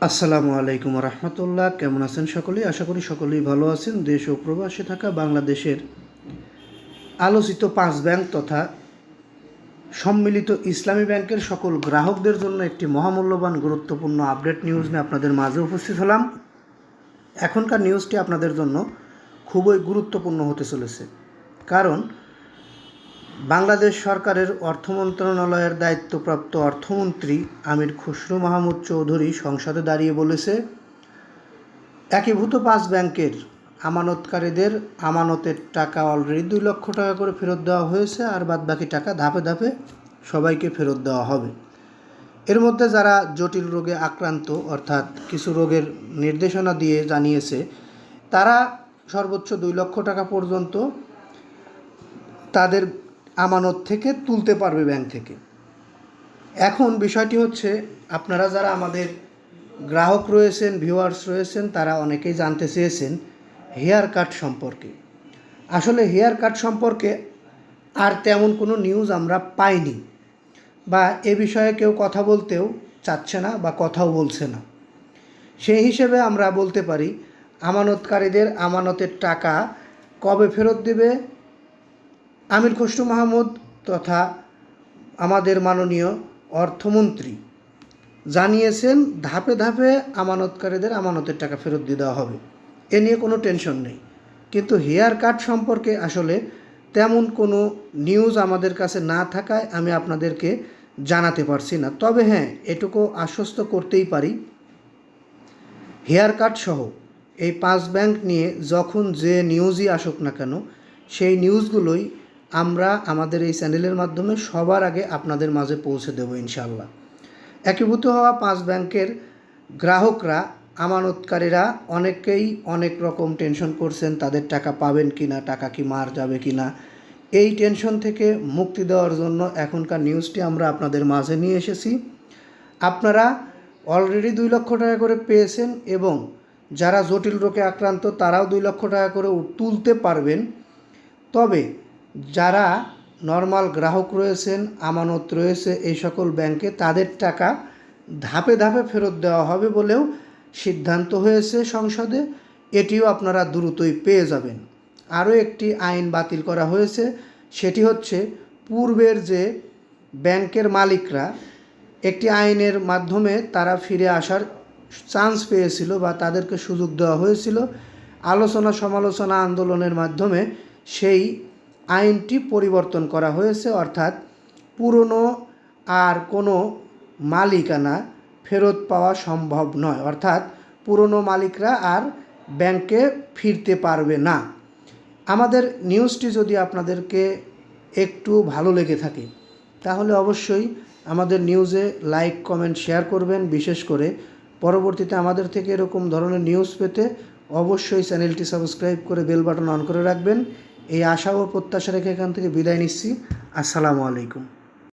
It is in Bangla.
আসসালামু আলাইকুম রহমতুল্লাহ। কেমন আছেন সকলেই? আশা করি সকলেই ভালো আছেন। দেশ ও প্রবাসে থাকা বাংলাদেশের আলোচিত 5 ব্যাংক তথা সম্মিলিত ইসলামী ব্যাংকের সকল গ্রাহকদের জন্য একটি মহামূল্যবান গুরুত্বপূর্ণ আপডেট নিউজ নিয়ে আপনাদের মাঝে উপস্থিত হলাম। এখনকার নিউজটি আপনাদের জন্য খুবই গুরুত্বপূর্ণ হতে চলেছে, কারণ বাংলাদেশ সরকারের অর্থ মন্ত্রণালয়ের দায়িত্বপ্রাপ্ত অর্থমন্ত্রী আমির খসরু মাহমুদ চৌধুরী সংসদে দাঁড়িয়ে বলেছে, একীভূত 5 ব্যাংকের আমানতকারীদের আমানতের টাকা অলরেডি 2 লক্ষ টাকা করে ফেরত দেওয়া হয়েছে, আর বাদবাকি টাকা ধাপে ধাপে সবাইকে ফেরত দেওয়া হবে। এর মধ্যে যারা জটিল রোগে আক্রান্ত, অর্থাৎ কিছু রোগের নির্দেশনা দিয়ে জানিয়েছে, তারা সর্বোচ্চ 2 লক্ষ টাকা পর্যন্ত তাদের আমানত থেকে তুলতে পারবে ব্যাংক থেকে। এখন বিষয়টি হচ্ছে, আপনারা যারা আমাদের গ্রাহক রয়েছেন, ভিউয়ার্স রয়েছেন, তারা অনেকেই জানতে চেয়েছেন হেয়ার কাট সম্পর্কে। আসলে হেয়ার কাট সম্পর্কে আর তেমন কোনো নিউজ আমরা পাইনি, বা এ বিষয়ে কেউ কথা বলতেও চাচ্ছে না বা কথাও বলছে না। সেই হিসেবে আমরা বলতে পারি, আমানতকারীদের আমানতের টাকা কবে ফেরত দেবে আমির খসরু মাহমুদ তথা আমাদের মাননীয় অর্থমন্ত্রী জানিয়েছেন, ধাপে ধাপে আমানতকারীদের আমানতের টাকা ফেরত দিয়ে দেওয়া হবে। এ নিয়ে কোনো টেনশন নেই। কিন্তু হেয়ার কাট সম্পর্কে আসলে তেমন কোনো নিউজ আমাদের কাছে না থাকায় আমি আপনাদেরকে জানাতে পারছি না। তবে হ্যাঁ, এটুকু আশ্বস্ত করতেই পারি, হেয়ার কাট সহ এই 5 ব্যাংক নিয়ে যখন যে নিউজই আসুক না কেন, সেই নিউজগুলোই আমরা আমাদের এই চ্যানেলের মাধ্যমে সবার আগে আপনাদের মাঝে পৌঁছে দেব ইনশাআল্লাহ। একীভূত হওয়া 5 ব্যাংকের গ্রাহকরা, আমানতকারীরা অনেকেই অনেক রকম টেনশন করছেন, তাদের টাকা পাবেন কি না, টাকা কি মার যাবে কি না। এই টেনশন থেকে মুক্তি দেওয়ার জন্য এখনকার নিউজটি আমরা আপনাদের মাঝে নিয়ে এসেছি। আপনারা অলরেডি 2 লক্ষ টাকা করে পেয়েছেন, এবং যারা জটিল রোগে আক্রান্ত তারাও 2 লক্ষ টাকা করে তুলতে পারবেন। তবে যারা নর্মাল গ্রাহক রয়েছেন, আমানত রয়েছে এই সকল ব্যাংকে, তাদের টাকা ধাপে ধাপে ফেরত দেওয়া হবে বলেও সিদ্ধান্ত হয়েছে সংসদে। এটিও আপনারা দ্রুতই পেয়ে যাবেন। আরও একটি আইন বাতিল করা হয়েছে, সেটি হচ্ছে, পূর্বের যে ব্যাংকের মালিকরা একটি আইনের মাধ্যমে তারা ফিরে আসার চান্স পেয়েছিল বা তাদেরকে সুযোগ দেওয়া হয়েছিল, আলোচনা সমালোচনা আন্দোলনের মাধ্যমে সেই আইনটি পরিবর্তন করা হয়েছে। অর্থাৎ পুরনো আর কোনো মালিকানা ফেরত পাওয়া সম্ভব নয়, অর্থাৎ পুরনো মালিকরা আর ব্যাংকে ফিরতে পারবে না। আমাদের নিউজটি যদি আপনাদেরকে একটু ভালো লেগে থাকে, তাহলে অবশ্যই আমাদের নিউজে লাইক, কমেন্ট, শেয়ার করবেন। বিশেষ করে পরবর্তীতে আমাদের থেকে এরকম ধরনের নিউজ পেতে অবশ্যই চ্যানেলটি সাবস্ক্রাইব করে বেল বাটন অন করে রাখবেন। এই আশা ও প্রত্যাশা রেখে এখান থেকে বিদায় নিচ্ছি। আসসালামু আলাইকুম।